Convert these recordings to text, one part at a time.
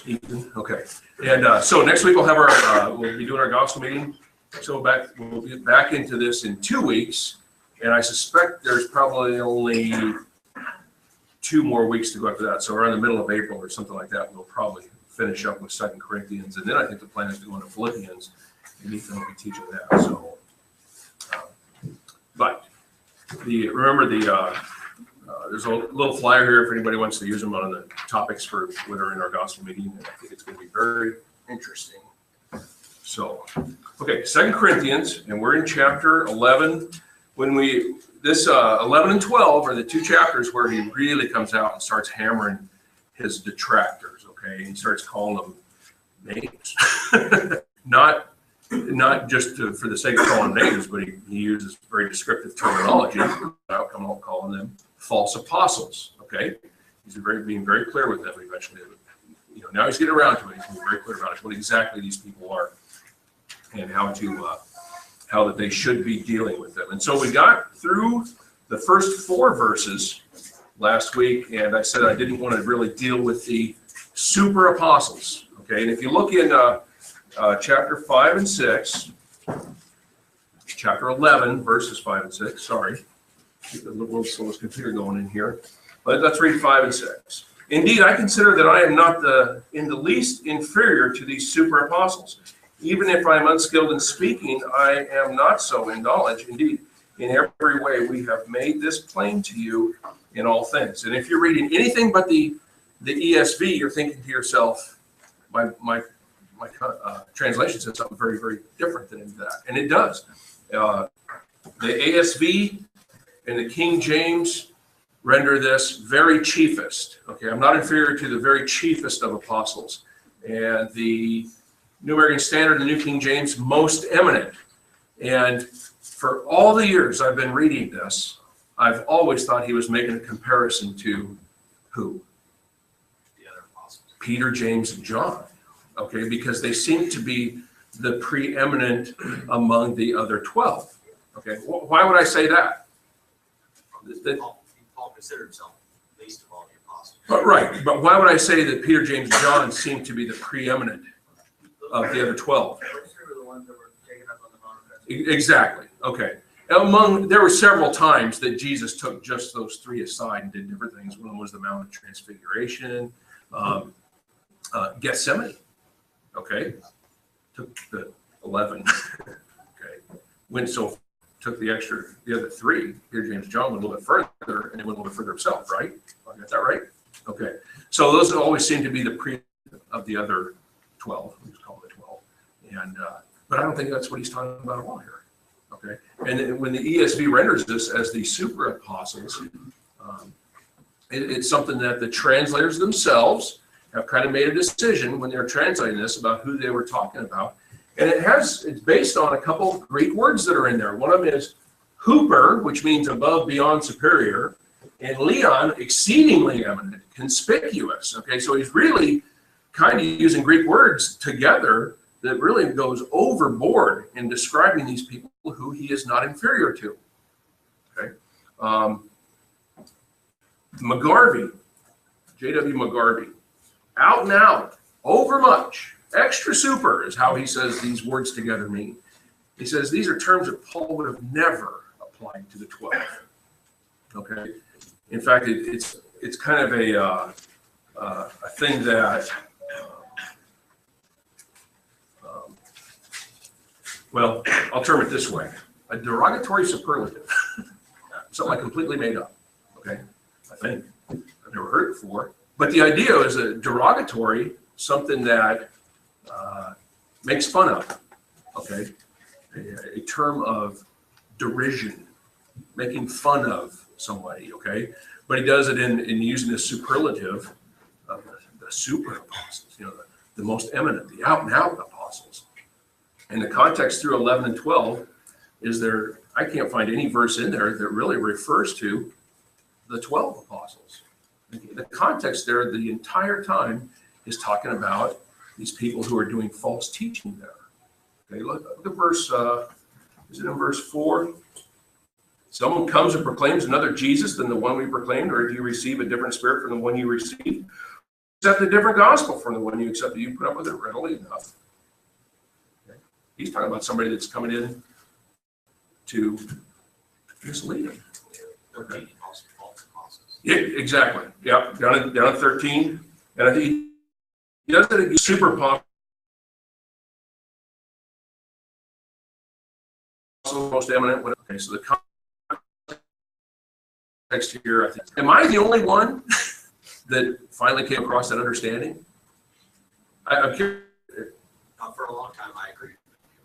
Ethan, okay. And so next week we'll have we'll be doing our gospel meeting. So we'll be back into this in 2 weeks, and I suspect there's probably only 2 more weeks to go after that. So around the middle of April or something like that, we'll probably finish up with 2 Corinthians, and then I think the plan is to go into Philippians, and Ethan will be teaching that. So, but remember there's a little flyer here if anybody wants to use them on the topics for that are in our gospel meeting. And I think it's going to be very interesting. So, okay, 2 Corinthians, and we're in chapter 11. When 11 and 12 are the 2 chapters where he really comes out and starts hammering his detractors. Okay, he starts calling them names, not just for the sake of calling names, but he uses very descriptive terminology. I'll come out calling them false apostles. Okay, he's being very clear with them. Eventually, now he's getting around to it. He's being very clear about what exactly these people are and how that they should be dealing with them. And so we got through the first 4 verses last week, and I said I didn't want to really deal with the super apostles. Okay, and if you look in chapter 5 and 6, chapter 11, verses 5 and 6, sorry. Keep the little slowest computer going in here. But let's read 5 and 6. Indeed, I consider that I am not in the least inferior to these super apostles. Even if I am unskilled in speaking, I am not so in knowledge. Indeed, in every way we have made this plain to you in all things. And if you're reading anything but the ESV, you're thinking to yourself, my translation says something very, very different than that. And it does. The ASV and the King James render this very chiefest. Okay, I'm not inferior to the very chiefest of apostles. And the New American Standard and the New King James, most eminent. And for all the years I've been reading this, I've always thought he was making a comparison to who? The other apostles. Peter, James, and John. Okay, because they seem to be the preeminent among the other 12. Okay, why would I say that? Paul considered himself least of all the apostles. Right, but why would I say that Peter, James, and John seem to be the preeminent of the other 12? Exactly. Okay. There were several times that Jesus took just those 3 aside and did different things. One was the Mount of Transfiguration, Gethsemane. Okay. Took the 11. Okay. Took the other 3. Peter, James, John went a little bit further, and he went a little bit further himself. Right? I got that right. Okay. So those always seem to be the pre of the other 12. We just call it 12. And but I don't think that's what he's talking about at all here. Okay. And then when the ESV renders this as the super apostles, it's something that the translators themselves have kind of made a decision when they're translating this about who they were talking about. And it's based on a couple of Greek words that are in there. One of them is huper, which means above, beyond, superior, and leon, exceedingly eminent, conspicuous. Okay, so he's really kind of using Greek words together that really goes overboard in describing these people who he is not inferior to. Okay, McGarvey, J.W. McGarvey, out and out, overmuch, extra super is how he says these words together mean. He says these are terms that Paul would have never applied to the 12. Okay, in fact, it's kind of a thing that. Well, I'll term it this way: a derogatory superlative, something I completely made up. Okay, I think I've never heard it before, but the idea is a derogatory, something that makes fun of. Okay, a term of derision, making fun of somebody. Okay, but he does it in using the superlative of the super apostles. The most eminent, the out and out apostles. And the context through 11 and 12 is there. I can't find any verse in there that really refers to the 12 apostles. The context there the entire time is talking about these people who are doing false teaching there. Okay, look at verse, is it in verse 4? Someone comes and proclaims another Jesus than the one we proclaimed, or do you receive a different spirit from the one you received? accept a different gospel from the one you accepted. You put up with it readily enough. Okay. He's talking about somebody that's coming in to mislead him. Okay. False apostles. Yeah, exactly. Yeah, down at 13. And I think he does it again, super popular. Most eminent. Okay, so the context here, I think. Am I the only one that finally came across that understanding? I'm curious For a long time, I agree with you.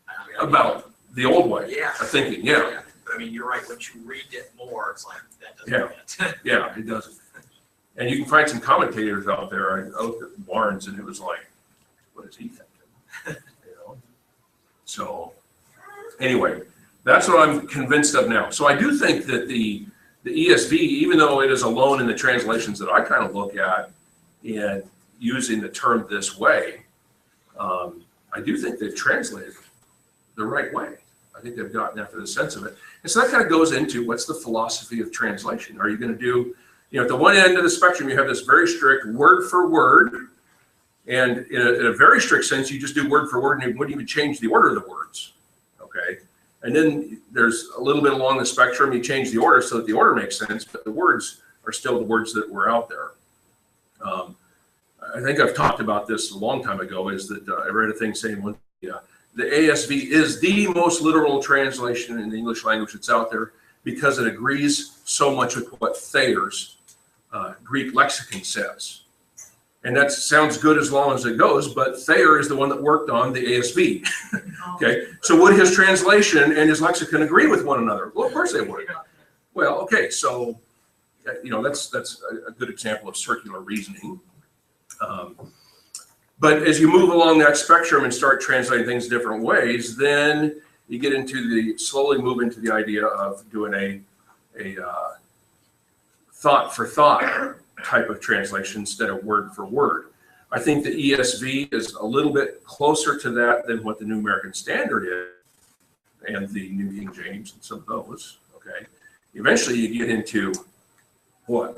I mean, about the old way Yeah. of thinking. Yeah, But I mean, you're right. Once you read it more, it's like, that doesn't fit. yeah, it doesn't. And you can find some commentators out there. I looked at Barnes, and it was like, what is he thinking? You know. So anyway, that's what I'm convinced of now. So I do think that the ESV, even though it is alone in the translations that I kind of look at and using the term this way, I do think they've translated the right way. I think they've gotten after the sense of it. And so that kind of goes into what's the philosophy of translation? Are you going to do, at the one end of the spectrum, you have this very strict word for word. And in a very strict sense, you just do word for word and you wouldn't even change the order of the words. Okay. And then there's a little bit along the spectrum, you change the order so that the order makes sense, but the words are still the words that were out there. I think I've talked about this a long time ago, is that I read a thing saying the ASV is the most literal translation in the English language that's out there because it agrees so much with what Thayer's Greek lexicon says. And that sounds good as long as it goes, but Thayer is the one that worked on the ASV. Okay, so would his translation and his lexicon agree with one another? Well, of course they would. Well, okay, so that's a good example of circular reasoning. But as you move along that spectrum and start translating things different ways, then you get into slowly move into the idea of doing a thought for thought type of translation instead of word for word. I think the ESV is a little bit closer to that than what the New American Standard is, and the New King James and some of those. Okay, eventually you get into what?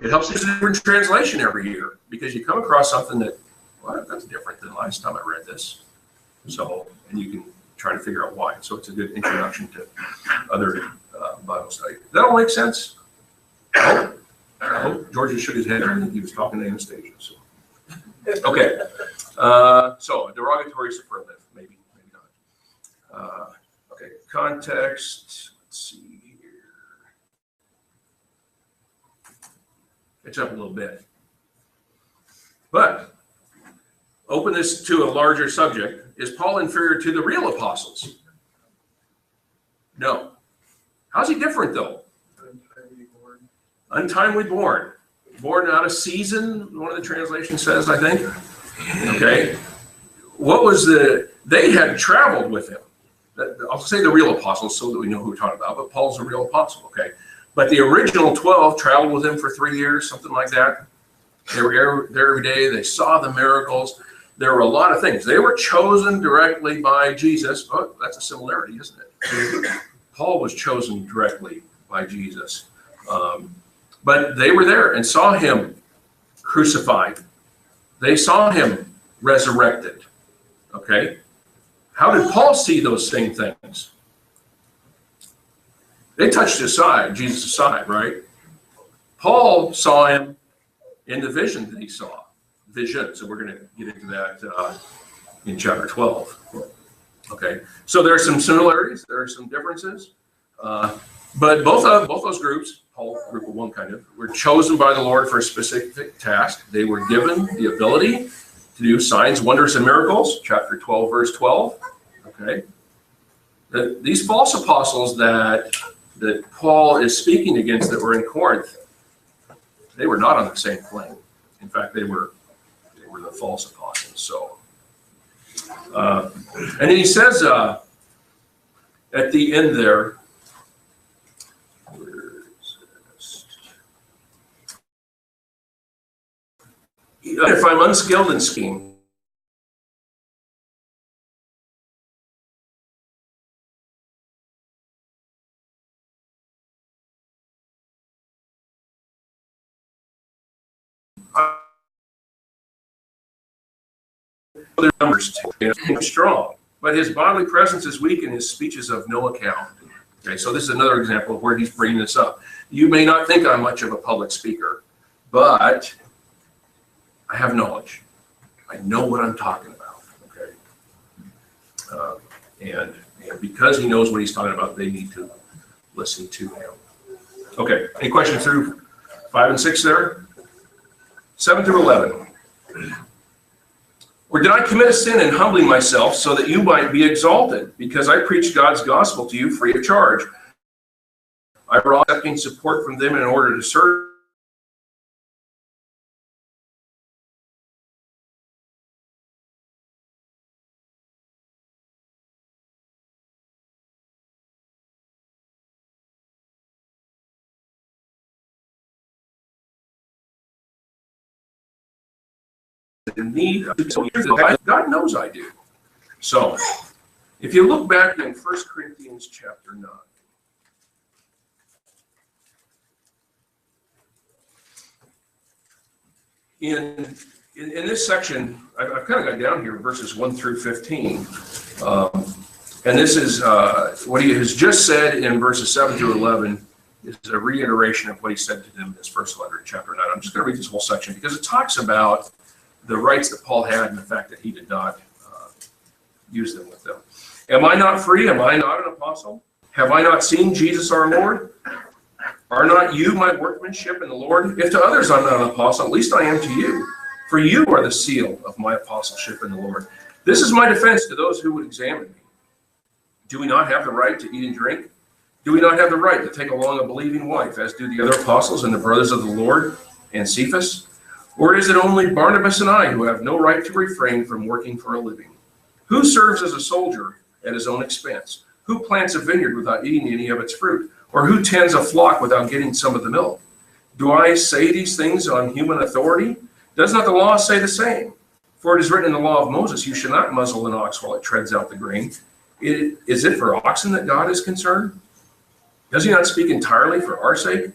It helps use a different translation every year because you come across something that, well, that's different than last time I read this. So, and you can try to figure out why. So it's a good introduction to other Bible study. Does that all make sense? I hope George shook his head. I think he was talking to Anastasia. So. Okay. So a derogatory superlative, maybe not. Okay. Context. Let's see. Catch up a little bit. But open this to a larger subject. Is Paul inferior to the real apostles? No. How's he different though? Untimely born. Born out of season, one of the translations says, I think. Okay. What was they had traveled with him. I'll say the real apostles so that we know who we're talking about, but Paul's a real apostle, okay? But the original 12 traveled with him for 3 years, something like that. They were there every day. They saw the miracles. There were a lot of things. They were chosen directly by Jesus. Oh, that's a similarity, isn't it? Paul was chosen directly by Jesus. But they were there and saw him crucified. They saw him resurrected. Okay? How did Paul see those same things? They touched his side, Jesus' side, right? Paul saw him in the vision that he saw. Vision. So we're going to get into that in chapter 12. Okay? So there are some similarities. There are some differences. But both those groups, Paul, group of one kind of, were chosen by the Lord for a specific task. They were given the ability to do signs, wonders, and miracles, chapter 12, verse 12. Okay. These false apostles that Paul is speaking against that were in Corinth, they were not on the same plane. In fact, they were the false apostles. So, and then he says at the end there, if I'm unskilled in scheme, other numbers strong, but his bodily presence is weak and his speech is of no account. Okay, so this is another example of where he's bringing this up. You may not think I'm much of a public speaker, but I have knowledge. I know what I'm talking about. Okay, and because he knows what he's talking about, they need to listen to him. Okay, any questions through 5 and 6 there? 7 through 11. Or did I commit a sin in humbling myself so that you might be exalted? Because I preached God's gospel to you free of charge. I brought accepting support from them in order to serve. In need of God knows I do. So if you look back in 1 Corinthians chapter 9. In this section, I've kind of got down here verses 1 through 15. And this is what he has just said in verses 7 through 11 is a reiteration of what he said to them in his first letter in chapter 9. I'm just going to read this whole section because it talks about the rights that Paul had and the fact that he did not use them with them. Am I not free? Am I not an apostle? Have I not seen Jesus our Lord? Are not you my workmanship in the Lord? If to others I'm not an apostle, at least I am to you. For you are the seal of my apostleship in the Lord. This is my defense to those who would examine me. Do we not have the right to eat and drink? Do we not have the right to take along a believing wife, as do the other apostles and the brothers of the Lord and Cephas? Or is it only Barnabas and I who have no right to refrain from working for a living? Who serves as a soldier at his own expense? Who plants a vineyard without eating any of its fruit? Or who tends a flock without getting some of the milk? Do I say these things on human authority? Does not the law say the same? For it is written in the law of Moses, you shall not muzzle an ox while it treads out the grain. Is it for oxen that God is concerned? Does he not speak entirely for our sake?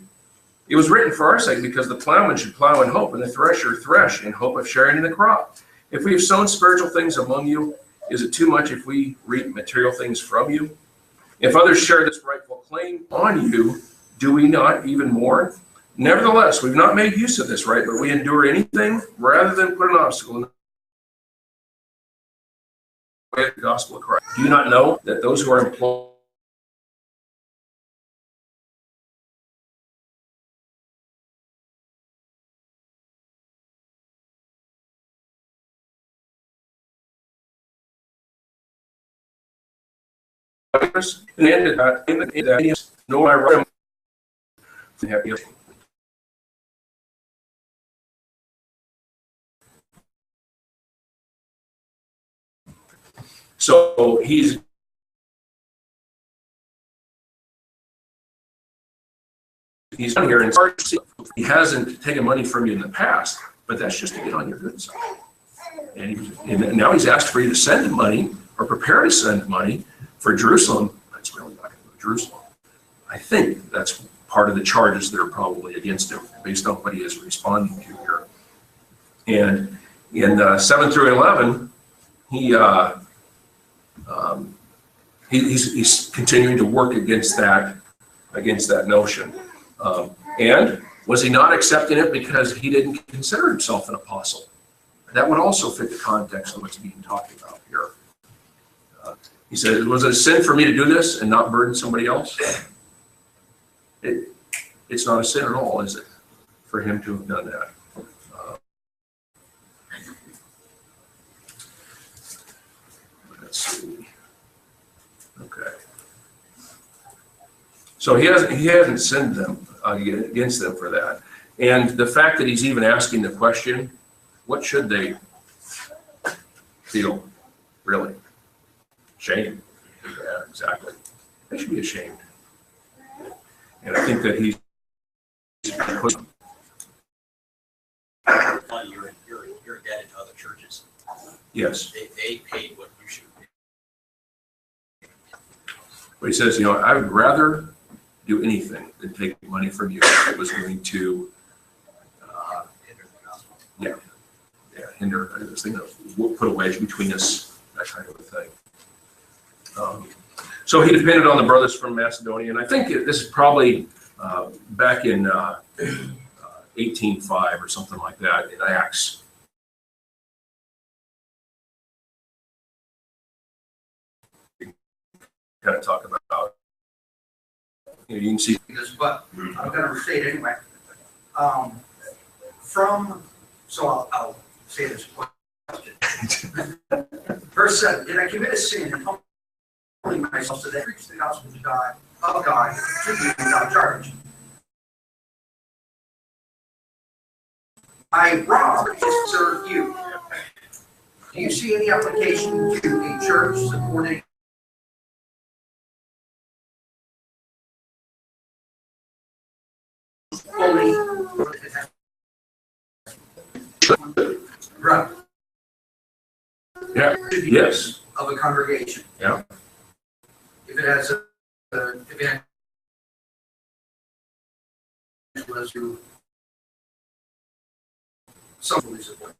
It was written for our sake because the plowman should plow in hope and the thresher thresh in hope of sharing in the crop. If we have sown spiritual things among you, is it too much if we reap material things from you? If others share this rightful claim on you, do we not even more? Nevertheless, we've not made use of this right, but we endure anything rather than put an obstacle in the way of the gospel of Christ. Do you not know that those who are employed and ended that, no, I wrote him. So he's on here and he hasn't taken money from you in the past, but that's just to get on your good side. And now he's asked for you to send money or prepare to send money for Jerusalem. That's really not going to go to Jerusalem. I think that's part of the charges that are probably against him based on what he is responding to here. And in 7 through 11, he's continuing to work against that notion. And was he not accepting it because he didn't consider himself an apostle? That would also fit the context of what's being talked about here. He said, was it a sin for me to do this and not burden somebody else? It's not a sin at all, is it, for him to have done that? Let's see. Okay. So he hasn't sinned them against them for that. And the fact that he's even asking the question, what should they feel? Really? Shame. Yeah, exactly. They should be ashamed. And I think that he's you're indebted to other churches. yes. They paid what you should pay. But he says, I would rather do anything than take money from you if it was going to Hinder the gospel. hinder. I was thinking of put a wedge between us, that kind of a thing. So he depended on the brothers from Macedonia, and I think this is probably back in 18:5 or something like that in Acts. Kind of talk about, you can see. Because, but I'm going to restate anyway. I'll say this question. Verse 7, did I commit a sin in humbling myself so that I preach the gospel of God to you without charge? I robbed to serve you. Do you see any application to a church supporting only right Yeah. Yes. of a congregation? Yeah. If it has if it was to some support.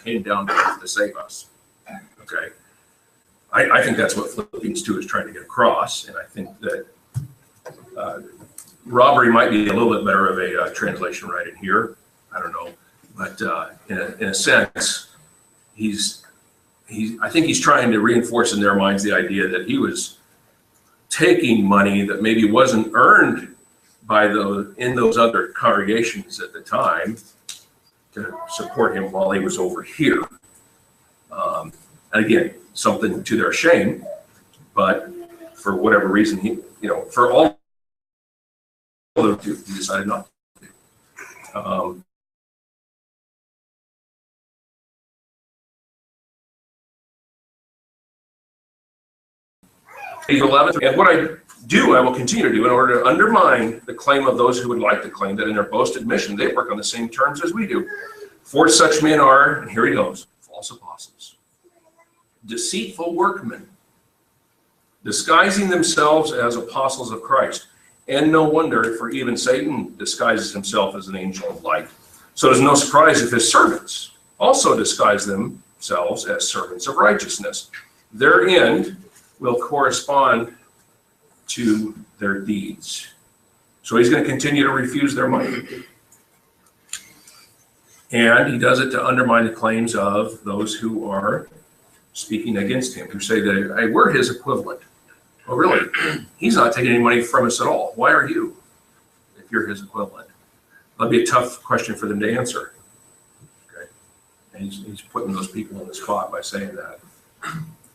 Came down to save us. Okay. I think that's what Philippians 2 is trying to get across, and I think that robbery might be a little bit better of a translation right in here. I don't know, but in a sense, I think he's trying to reinforce in their minds the idea that he was taking money that maybe wasn't earned by in those other congregations at the time to support him while he was over here. And again, something to their shame, but for whatever reason, for all of them, he decided not to. 11. And what I do, I will continue to do in order to undermine the claim of those who would like to claim that in their boasted mission, they work on the same terms as we do. For such men are, and here he goes, false apostles, deceitful workmen, disguising themselves as apostles of Christ. And no wonder, for even Satan disguises himself as an angel of light. So it is no surprise if his servants also disguise themselves as servants of righteousness. Their end will correspond to their deeds. So he's going to continue to refuse their money. And he does it to undermine the claims of those who are speaking against him, who say that, hey, we're his equivalent. Oh, really? He's not taking any money from us at all. Why are you, if you're his equivalent? That'd be a tough question for them to answer. Okay. And he's putting those people on the spot by saying that.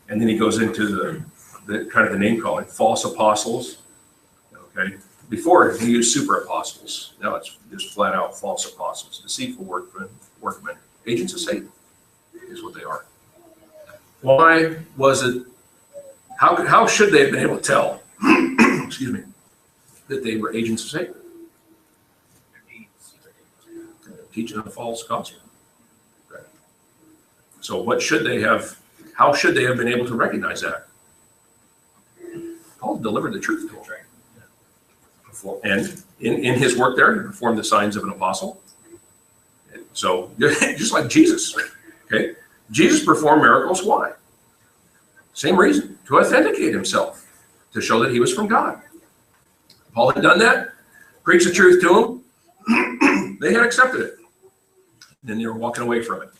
And then he goes into the kind of the name calling, false apostles. Okay. Before he used super apostles. Now it's just flat out false apostles, deceitful workmen, agents of Satan is what they are. Why was it? How should they have been able to tell? Excuse me, that they were agents of Satan, teaching a false gospel. Okay. So what should they have? How should they have been able to recognize that? Paul delivered the truth to them. And in his work there, he performed the signs of an apostle. And so just like Jesus, okay? Jesus performed miracles. Why? Same reason, to authenticate himself, to show that he was from God. Paul had done that, preached the truth to them. They had accepted it. Then they were walking away from it.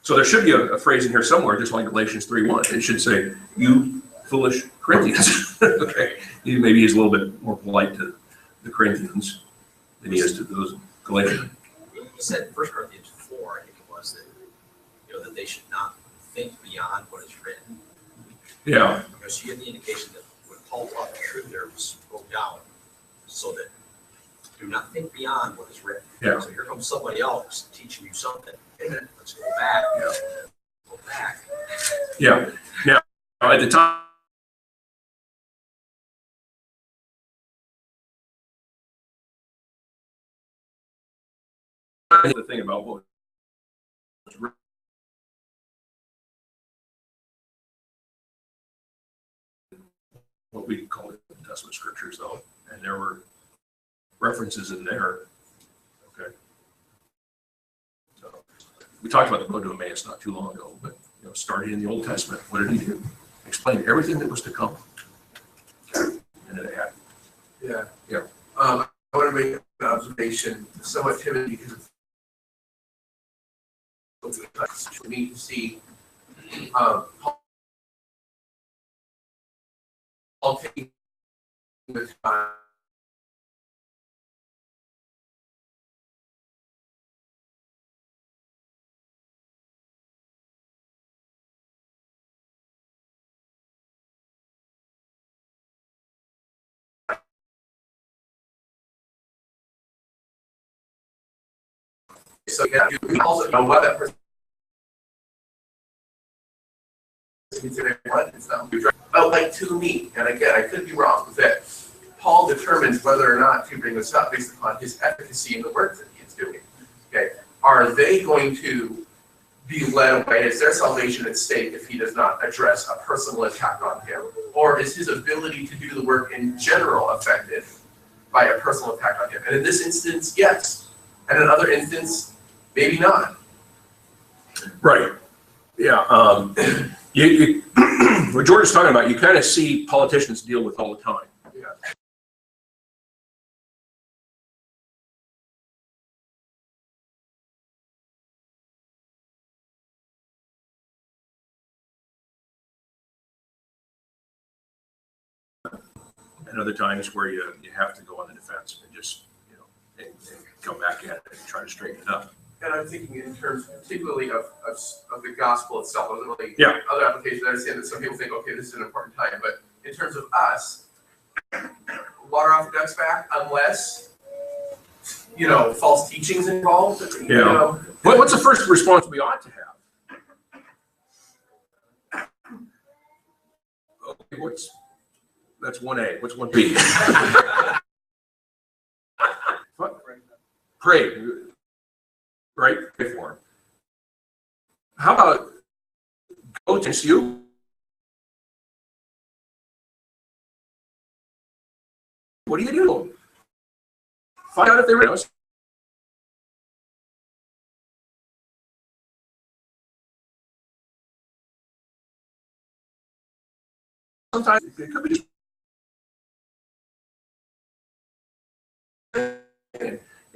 So there should be a phrase in here somewhere, just like Galatians 3:1. It should say, you foolish Corinthians. Okay. Maybe he's a little bit more polite to the Corinthians than he is to those Galatians. He said in 1 Corinthians 4, I think it was, that that they should not think beyond what is written. Yeah. Because you get the indication that when Paul taught the truth, there was broke down, so that do not think beyond what is written. Yeah. So here comes somebody else teaching you something. Hey, let's go back. Yeah. Go back. Yeah. Now, at the time, the thing about what we call it New Testament scriptures, though, and there were references in there. Okay, so we talked about the road to Emmaus not too long ago, but starting in the Old Testament, what did he do? Explain everything that was to come, and then it happened. Yeah. Yeah. I want to make an observation, somewhat timid because for me to see Paul taking the time so yeah, you also know what that person but like to me, and again, I could be wrong with that, Paul determines whether or not to bring this up based upon his efficacy in the work that he is doing. Okay, are they going to be led away? Is their salvation at stake if he does not address a personal attack on him? Or is his ability to do the work in general affected by a personal attack on him? And in this instance, yes. And in another instance, maybe not. Right. Yeah. What George is talking about, you kind of see politicians deal with all the time. Yeah. And other times where you have to go on the defense and just and come back at it and try to straighten it up. And I'm thinking in terms particularly of the gospel itself. I wasn't really other applications. I understand that some people think, okay, this is an important time, but in terms of us, water off the duck's back unless false teachings involved. What's the first response we ought to have? That's 1A. What's 1B? Pray. Right? Pray for him. How about go to you? What do you do? Find out if they know. Sometimes it could be just.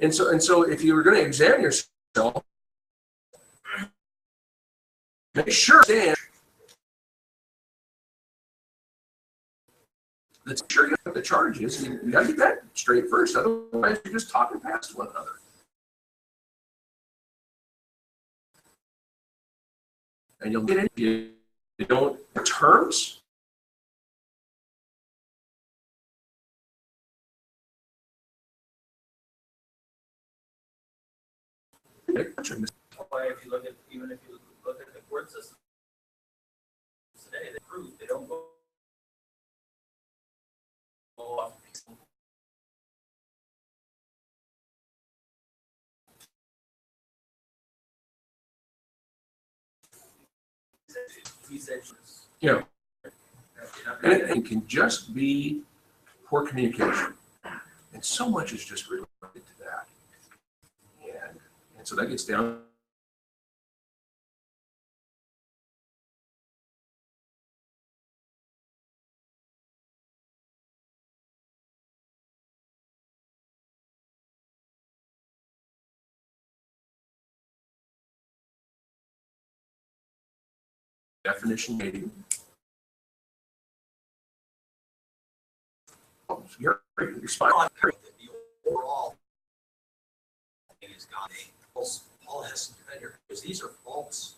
And so if you were going to examine yourself, make sure that sure you know what the charge is. You got to get that straight first. Otherwise, you're just talking past one another. And you'll get into you don't terms. Why, if you look at, even if you look at the court system today, they prove they don't go off. He said, Yeah. And it can just be poor communication. And so much is just related to that. And so that gets down. Definition meeting. You're fine. The overall thing is God. Paul has to defend her because these are false.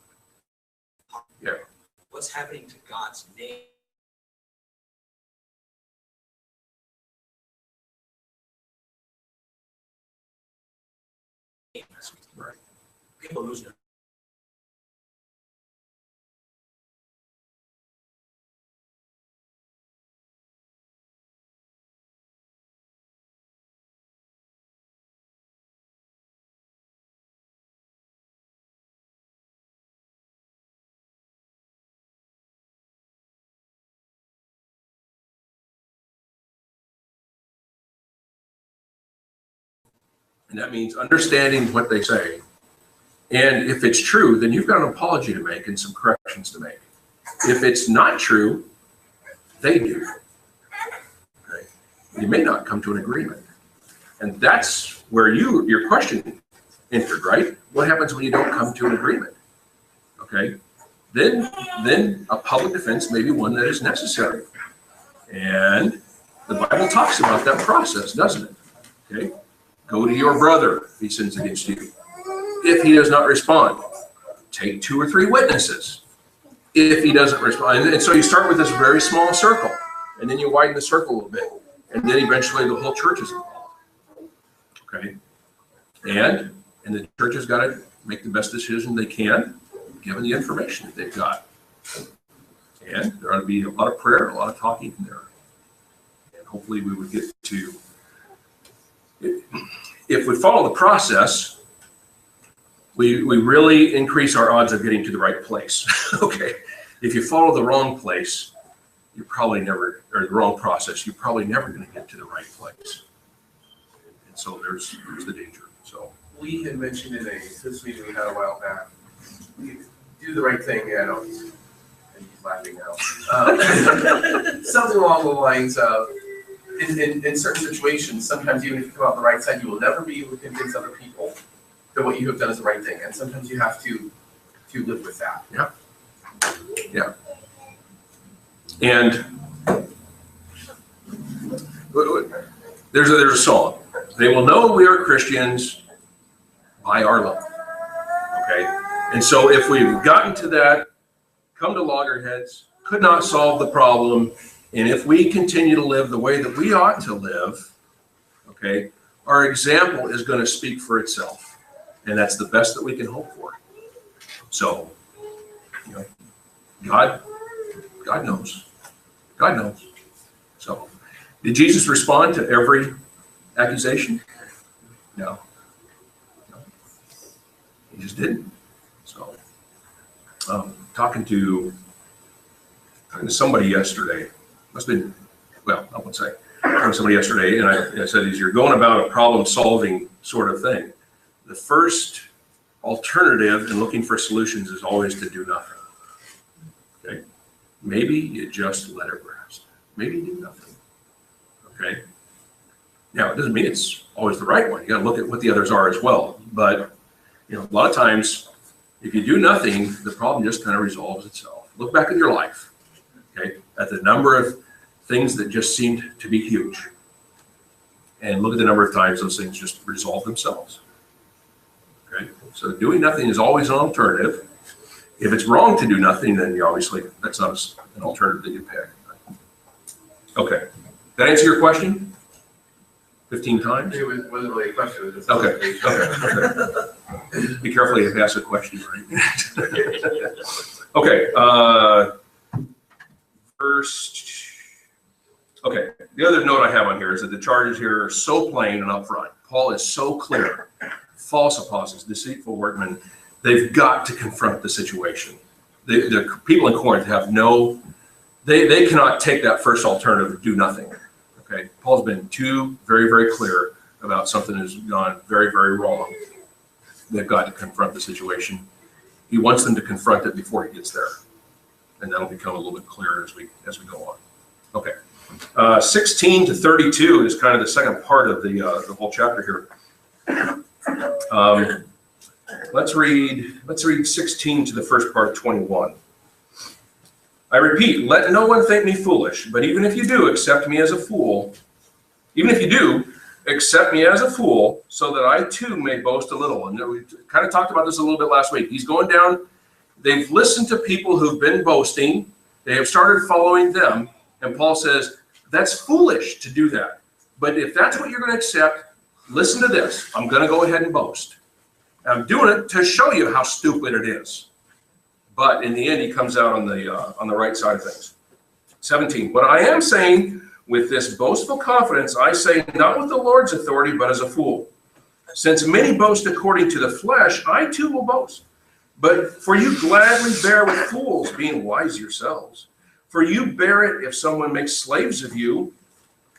Yeah. What's happening to God's name? Right. People lose their. And that means understanding what they say. And if it's true, then you've got an apology to make and some corrections to make. If it's not true, they do. Okay? You may not come to an agreement. And that's where your question entered, right? What happens when you don't come to an agreement? Okay? Then a public defense may be one that is necessary. And the Bible talks about that process, doesn't it? Okay? Go to your brother if he sins against you. If he does not respond, take 2 or 3 witnesses. If he doesn't respond, and so you start with this very small circle, and then you widen the circle a little bit, and then eventually the whole church is involved. Okay, and the church has got to make the best decision they can, given the information that they've got. And there ought to be a lot of prayer, a lot of talking in there, and hopefully we would get to. If we follow the process, we really increase our odds of getting to the right place. Okay. If you follow the wrong place, you're probably never, or the wrong process, you're probably never going to get to the right place. And so there's the danger. So We had mentioned in this meeting we had a while back, we do the right thing, yeah, no, he's laughing now. Something along the lines of, in certain situations, sometimes even if you come out on the right side, you will never be able to convince other people that what you have done is the right thing. And sometimes you have to live with that. yeah. Yeah. And there's a song. They will know we are Christians by our love. Okay. And so if we've gotten to that, come to loggerheads, could not solve the problem. And if we continue to live the way that we ought to live, okay, our example is going to speak for itself. And that's the best that we can hope for. So, you know, God knows. God knows. So, did Jesus respond to every accusation? No. He just didn't. So, talking to somebody yesterday, must have been, well, I won't say, talking to somebody yesterday, and I said, as you're going about a problem-solving sort of thing, the first alternative in looking for solutions is always to do nothing. Okay? Maybe you just let it rest. Maybe you do nothing. Okay? Now, it doesn't mean it's always the right one. You got to look at what the others are as well. But, a lot of times, if you do nothing, the problem just kind of resolves itself. Look back at your life, okay, at the number of things that just seemed to be huge. And look at the number of times those things just resolve themselves. Okay, so doing nothing is always an alternative. If it's wrong to do nothing, then you obviously, that's not an alternative that you pick. Okay, that answer your question? 15 times? It wasn't really a question, it was just. Okay. Be careful if you ask a question, right? Okay, okay, the other note I have on here is that the charges here are so plain and upfront. Paul is so clear. False apostles, deceitful workmen, they've got to confront the situation. The people in Corinth have they cannot take that first alternative to do nothing. Okay, Paul's been very, very clear about something has gone very, very wrong. They've got to confront the situation. He wants them to confront it before he gets there. And that'll become a little bit clearer as we go on. Okay. 16 to 32 is kind of the second part of the whole chapter here. Let's read 16 to the first part of 21. I repeat, let no one think me foolish, but even if you do, accept me as a fool. Even if you do, accept me as a fool, so that I too may boast a little. And we kind of talked about this a little bit last week. He's going down. They've listened to people who've been boasting. They have started following them. And Paul says, that's foolish to do that. But if that's what you're going to accept, listen to this. I'm going to go ahead and boast. I'm doing it to show you how stupid it is. But in the end, he comes out on the right side of things. 17, what I am saying with this boastful confidence, I say not with the Lord's authority, but as a fool. Since many boast according to the flesh, I too will boast. But for you gladly bear with fools, being wise yourselves. For you bear it if someone makes slaves of you,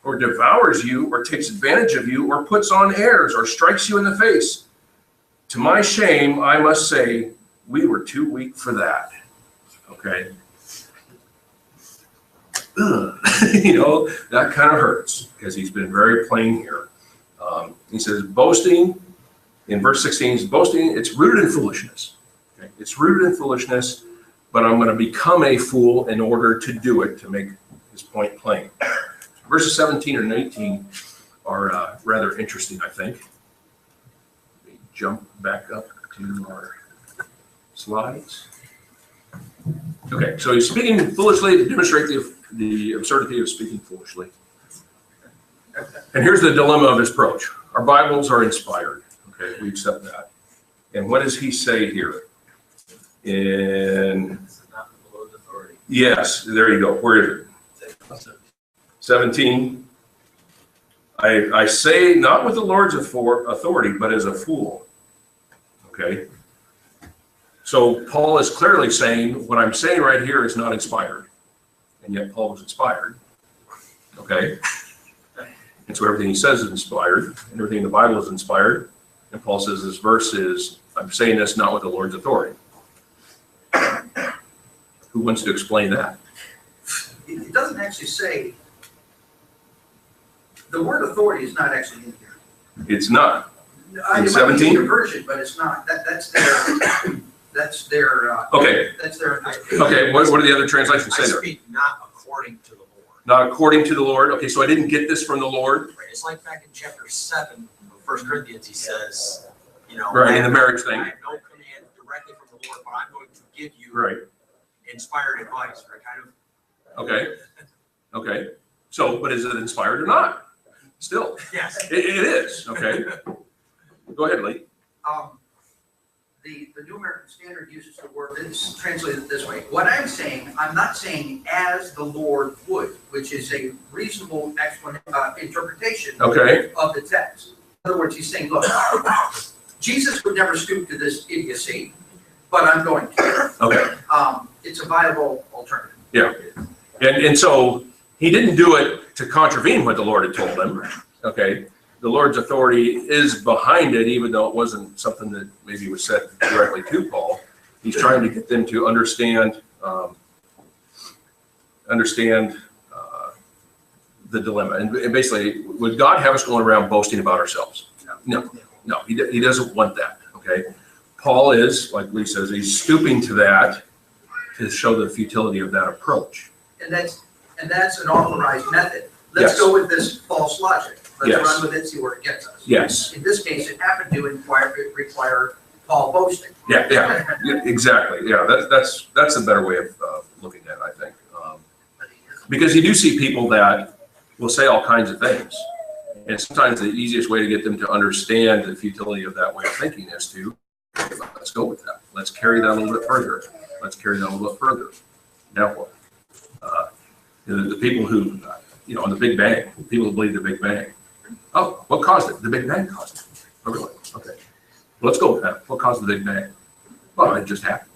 or devours you, or takes advantage of you, or puts on airs, or strikes you in the face. To my shame, I must say, we were too weak for that. Okay? That kind of hurts, because he's been very plain here. He says, boasting, in verse 16, he's boasting, it's rooted in foolishness. Okay? It's rooted in foolishness, but I'm going to become a fool in order to do it, to make his point plain. Verses 17 and 18 are rather interesting, I think. Let me jump back up to our slides. Okay, so he's speaking foolishly to demonstrate the absurdity of speaking foolishly. And here's the dilemma of his approach. Our Bibles are inspired. Okay, we accept that. And what does he say here? In This is not the Lord's authority. yes, there you go. Where is it? 17. I say not with the Lord's authority, but as a fool. Okay. So Paul is clearly saying what I'm saying right here is not inspired, and yet Paul was inspired. Okay. And so everything he says is inspired, and everything in the Bible is inspired. And Paul says this verse is, I'm saying this not with the Lord's authority. Who wants to explain that? It doesn't actually say, the word authority is not actually in here. It's not. It might be 17? in your version, but it's not. That's their, Okay. that's their. Okay. What do the other translations I say there? speak not according to the Lord. Not according to the Lord. Okay, so I didn't get this from the Lord. Right, it's like back in chapter 7 of 1 Corinthians, he says, Right, in the marriage I thing. have no command directly from the Lord, but I'm going to give you Right. inspired advice, right? Kind of. Okay. Okay. So, but is it inspired or not? Still, Yes. it is. Okay. Go ahead, Lee. the New American Standard uses the word, it's translated this way. What I'm saying, I'm not saying as the Lord would, which is a reasonable interpretation Okay, of the text. In other words, he's saying, look, Jesus would never stoop to this idiocy, but I'm going to. okay. It's a viable alternative. Yeah. And so he didn't do it to contravene what the Lord had told him. Okay. The Lord's authority is behind it, even though it wasn't something that maybe was said directly to Paul. He's trying to get them to understand the dilemma. And basically, would God have us going around boasting about ourselves? No, he doesn't want that. Okay. Paul is, like Lee says, he's stooping to that to show the futility of that approach. And that's an authorized method. Let's Yes. go with this false logic. Let's Yes. run with it, see where it gets us. Yes. In this case, it happened to require Paul boasting. Yeah, exactly. Yeah, that's a better way of looking at it, I think. Because you do see people that will say all kinds of things. And sometimes the easiest way to get them to understand the futility of that way of thinking is to, let's go with that. Let's carry that a little bit further. Let's carry that a little bit further. Now what? The people who, on the Big Bang, people who believe the Big Bang. Oh, what caused it? The Big Bang caused it. Oh, really? Okay. Let's go with that. What caused the Big Bang? Well, it just happened.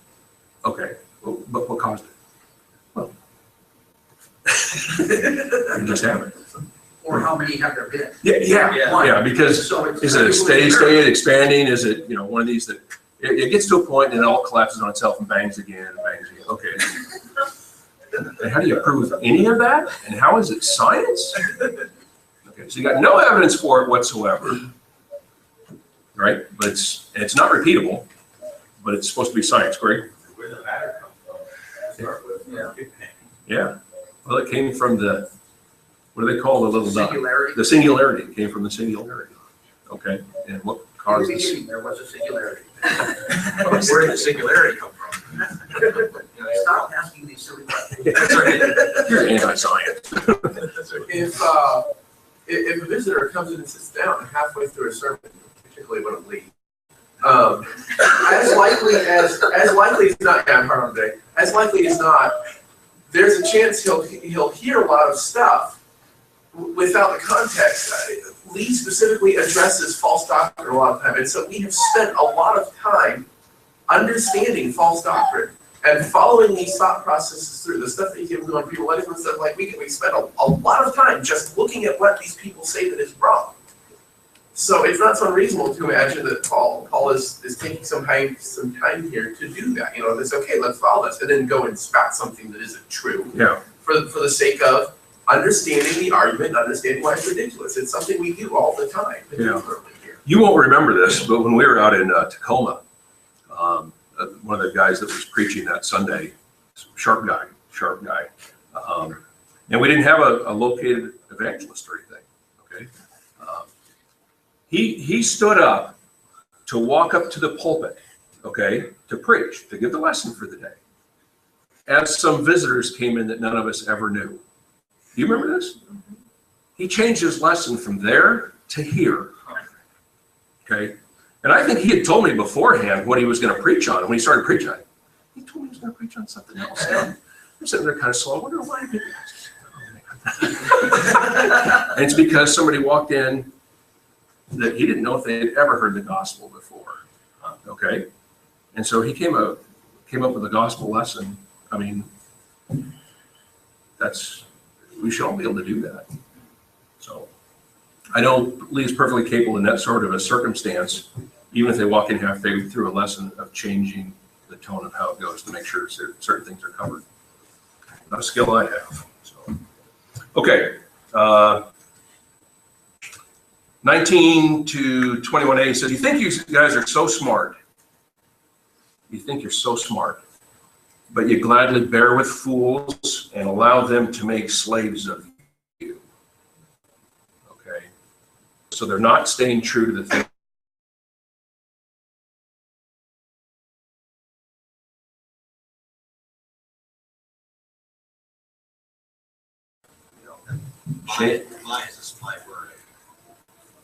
Okay. Well, but what caused it? Well, it just happened. Or how many have there been? Yeah, because So it's. is it a steady state, expanding? Is it, one of these that, it gets to a point and it all collapses on itself and bangs again and bangs again. Okay. And how do you prove any of that? And how is it science? Okay, so you got no evidence for it whatsoever, right? But it's not repeatable, but it's supposed to be science, Greg? Where the matter comes from, to start with. Yeah. Well, it came from what do they call the little dot? Singularity. The singularity. It came from the singularity. Okay, and what In the caused this? beginning, there was a singularity. Where did the singularity come from? Stop asking these silly questions. You're anti-science. If a visitor comes in and sits down halfway through a sermon, particularly when I'm leading, as likely as not, yeah, I'm hard on today. As likely as not, there's a chance he'll hear a lot of stuff without the context. Lee specifically addresses false doctrine a lot of time, and so we have spent a lot of time understanding false doctrine and following these thought processes through the stuff that you give going people, letting them stuff like we spend a lot of time just looking at what these people say that is wrong. So it's not so unreasonable to imagine that Paul is taking some time here to do that. It's okay, let's follow this, and then go and spout something that isn't true. Yeah. For the sake of understanding the argument, understanding why it's ridiculous. It's something we do all the time, particularly here. You won't remember this, but when we were out in Tacoma, one of the guys that was preaching that Sunday, sharp guy, and we didn't have a located evangelist or anything. Okay, he stood up to walk up to the pulpit, okay, to preach, to give the lesson for the day, as some visitors came in that none of us ever knew. Do you remember this? He changed his lesson from there to here. Okay. And I think he had told me beforehand what he was going to preach on. And when he started preaching, he told me he was going to preach on something else. And I'm sitting there kind of slow. I wonder why I did that. And it's because somebody walked in that he didn't know if they had ever heard the gospel before. Okay. And so he came up with a gospel lesson. I mean, we should all be able to do that. So I know Lee is perfectly capable in that sort of a circumstance, even if they walk in halfway through a lesson, of changing the tone of how it goes to make sure certain things are covered. Not a skill I have. So, okay. 19 to 21a says, you think you guys are so smart. You think you're so smart, but you gladly bear with fools and allow them to make slaves of you. Okay. So they're not staying true to the thing. My is a spy word.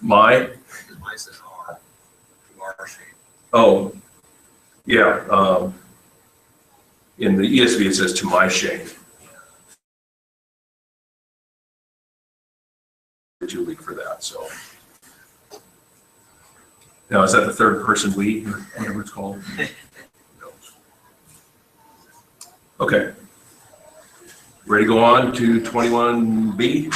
My, Because mine says R. R shape. oh, Yeah, in the ESV, it says, to my shame. Too weak for that, so. Now, is that the third person we, or whatever it's called? No. Okay. Ready to go on to 21B?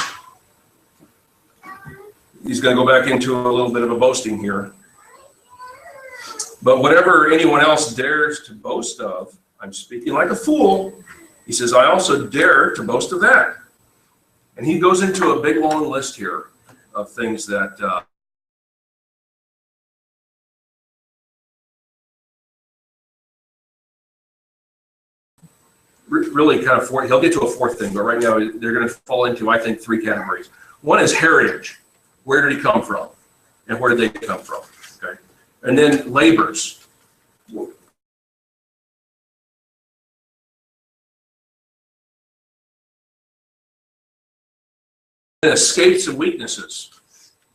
He's going to go back into a little bit of a boasting here. But whatever anyone else dares to boast of, I'm speaking like a fool. He says, I also dare to boast of that. And he goes into a big long list here of things that really kind of he'll get to a fourth thing, but right now they're going to fall into, I think, three categories. One is heritage. Where did he come from? And where did they come from? Okay. And then labors. And escapes and weaknesses.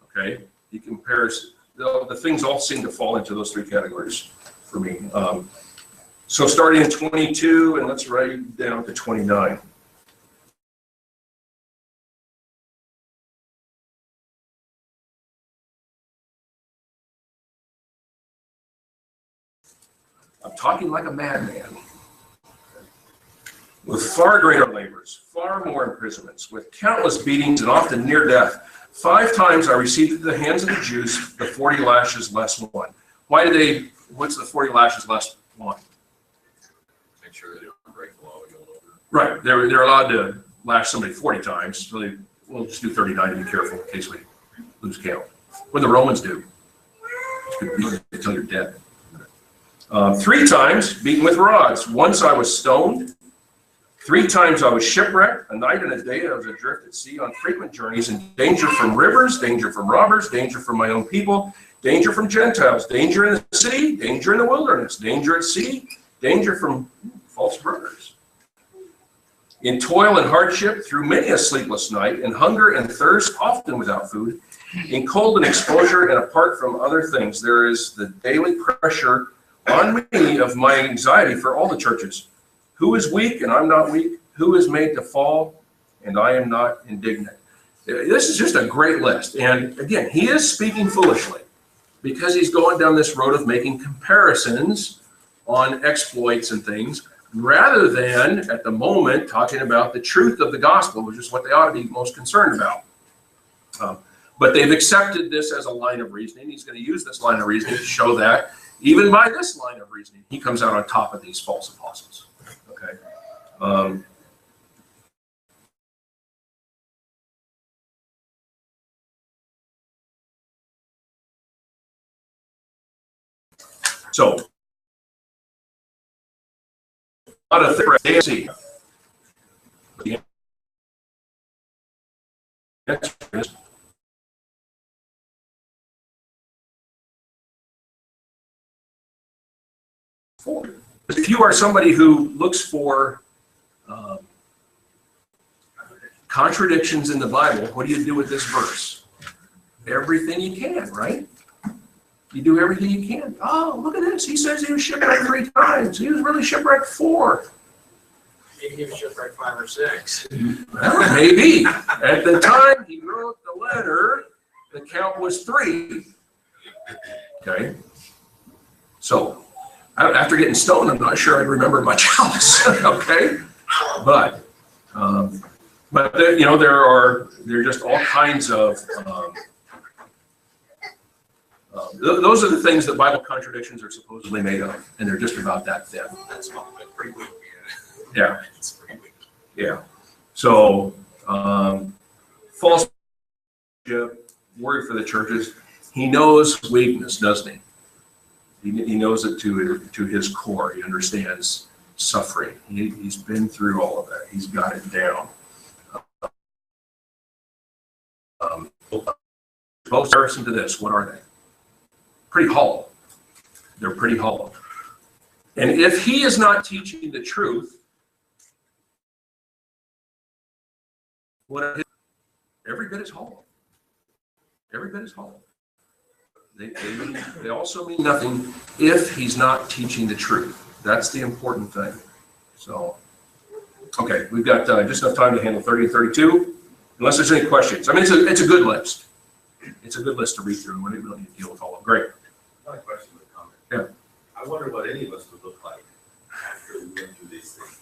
Okay. He compares, the things all seem to fall into those three categories for me. So starting in 22, and let's write down to 29. I'm talking like a madman. With far greater labors, far more imprisonments, with countless beatings and often near death. 5 times I received at the hands of the Jews the 40 lashes less one. Why do they, what's the 40 lashes less one? Make sure they don't break the law again. Right, they're allowed to lash somebody 40 times, so we'll just do 39 to be careful in case we lose count. What do the Romans do? Until you're dead. 3 times beaten with rods. Once I was stoned. 3 times I was shipwrecked. A night and a day I was adrift at sea on frequent journeys, in danger from rivers, danger from robbers, danger from my own people, danger from Gentiles, danger in the city, danger in the wilderness, danger at sea, danger from false brothers. In toil and hardship, through many a sleepless night, in hunger and thirst, often without food, in cold and exposure, and apart from other things, there is the daily pressure on me of my anxiety for all the churches. Who is weak and I'm not weak? Who is made to fall and I am not indignant? This is just a great list. And again, he is speaking foolishly because he's going down this road of making comparisons on exploits and things, rather than at the moment talking about the truth of the gospel, which is what they ought to be most concerned about. But they've accepted this as a line of reasoning. He's going to use this line of reasoning to show that even by this line of reasoning, he comes out on top of these false apostles. Okay. So, not a thing. The answer is four. If you are somebody who looks for contradictions in the Bible, what do you do with this verse? Everything you can, right? You do everything you can. Oh, look at this. He says he was shipwrecked 3 times. He was really shipwrecked 4. Maybe he was shipwrecked 5 or 6. Well, maybe. At the time he wrote the letter, the count was 3. Okay. So, after getting stoned, I'm not sure I'd remember much else. Okay. But there, you know, there are just all kinds of those are the things that Bible contradictions are supposedly made of, and they're just about that thin. That's pretty weak. Yeah. It's pretty weak. Yeah. So false word for the churches. He knows weakness, doesn't he? He knows it to his core. He understands suffering. He's been through all of that. He's got it down. Comparison to this, what are they? Pretty hollow. They're pretty hollow. And if he is not teaching the truth, every bit is hollow. Every bit is hollow. They also mean nothing if he's not teaching the truth. That's the important thing. So, okay, we've got just enough time to handle 30 and 32, unless there's any questions. I mean, it's a good list. It's a good list to read through, and we don't need to deal with all of them. Great. My question would comment. Yeah. I wonder what any of us would look like after we went through these things.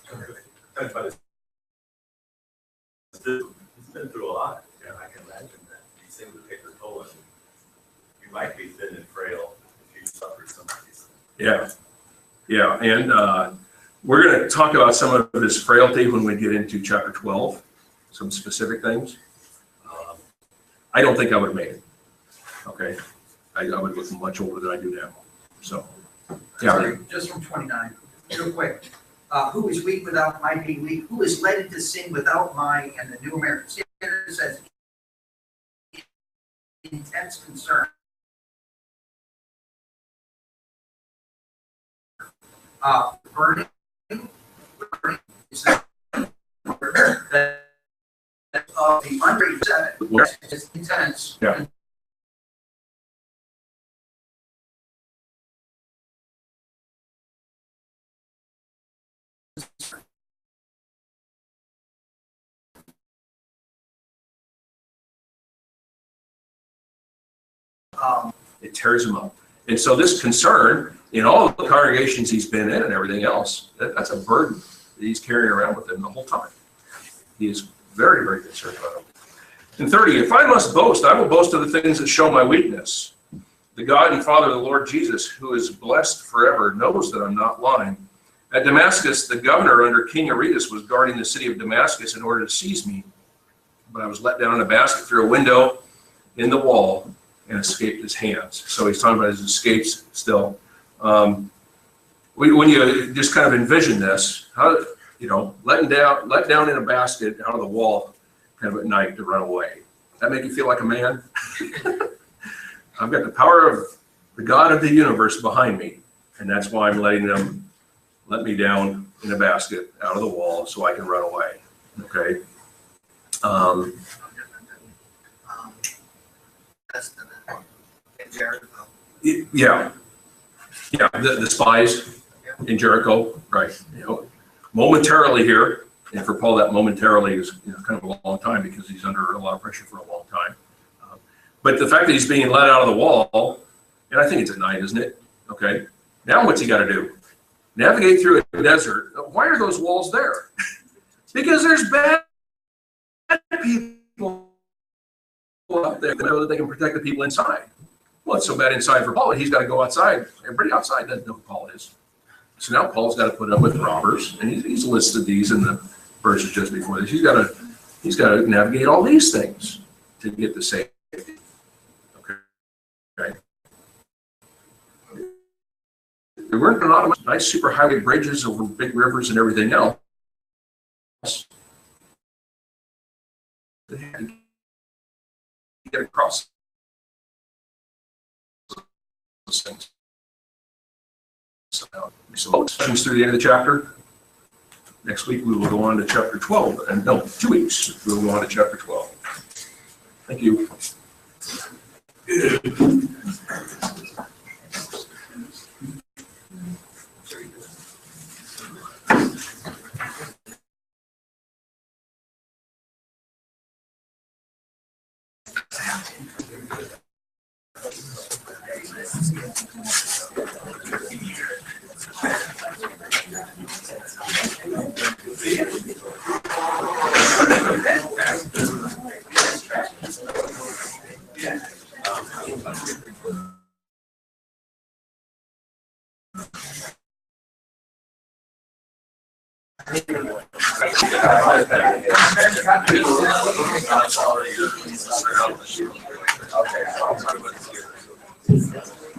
He's been through a lot, and I can imagine that these things would take their toll on you. You might be thin and frail if you suffer some of these things. Yeah. Yeah, and we're going to talk about some of his frailty when we get into chapter 12, some specific things. I don't think I would have made it. Okay. I would look much older than I do now. So, yeah. Sorry, just from 29, real quick. Who is weak without my being weak? Who is led into sin without my, and the New American Standard says, intense concern. Burning is that of the unrated seven is intense. Yeah. It tears him up. And so this concern in all of the congregations he's been in and everything else, that's a burden that he's carrying around with him the whole time. He is very, very concerned about him. And 30, if I must boast, I will boast of the things that show my weakness. The God and Father of the Lord Jesus, who is blessed forever, knows that I'm not lying. At Damascus, the governor under King Aretas was guarding the city of Damascus in order to seize me. But I was let down in a basket through a window in the wall and escaped his hands. So he's talking about his escapes still. When you just kind of envision this, how, let down in a basket out of the wall kind of at night to run away. That make you feel like a man? I've got the power of the God of the universe behind me, and that's why I'm letting them let me down in a basket out of the wall so I can run away. Okay. That's the Jericho. Yeah, the spies in Jericho, right? Momentarily here, and for Paul, that momentarily is kind of a long time because he's under a lot of pressure for a long time. But the fact that he's being let out of the wall, and I think it's at night, isn't it? Okay. Now what's he got to do? Navigate through a desert. Why are those walls there? Because there's bad people out there that know that they can protect the people inside. Well, it's so bad inside for Paul, he's got to go outside. Everybody outside doesn't know who Paul is. So now Paul's got to put up with robbers, and he's listed these in the verses just before this. He's got to navigate all these things to get to safety. Okay. There weren't a lot of nice superhighway bridges over big rivers and everything else. They had to get across those things. So questions through the end of the chapter. Next week we will go on to chapter 12, and no, 2 weeks we will go on to chapter 12. Thank you.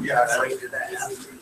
Yeah, I did that.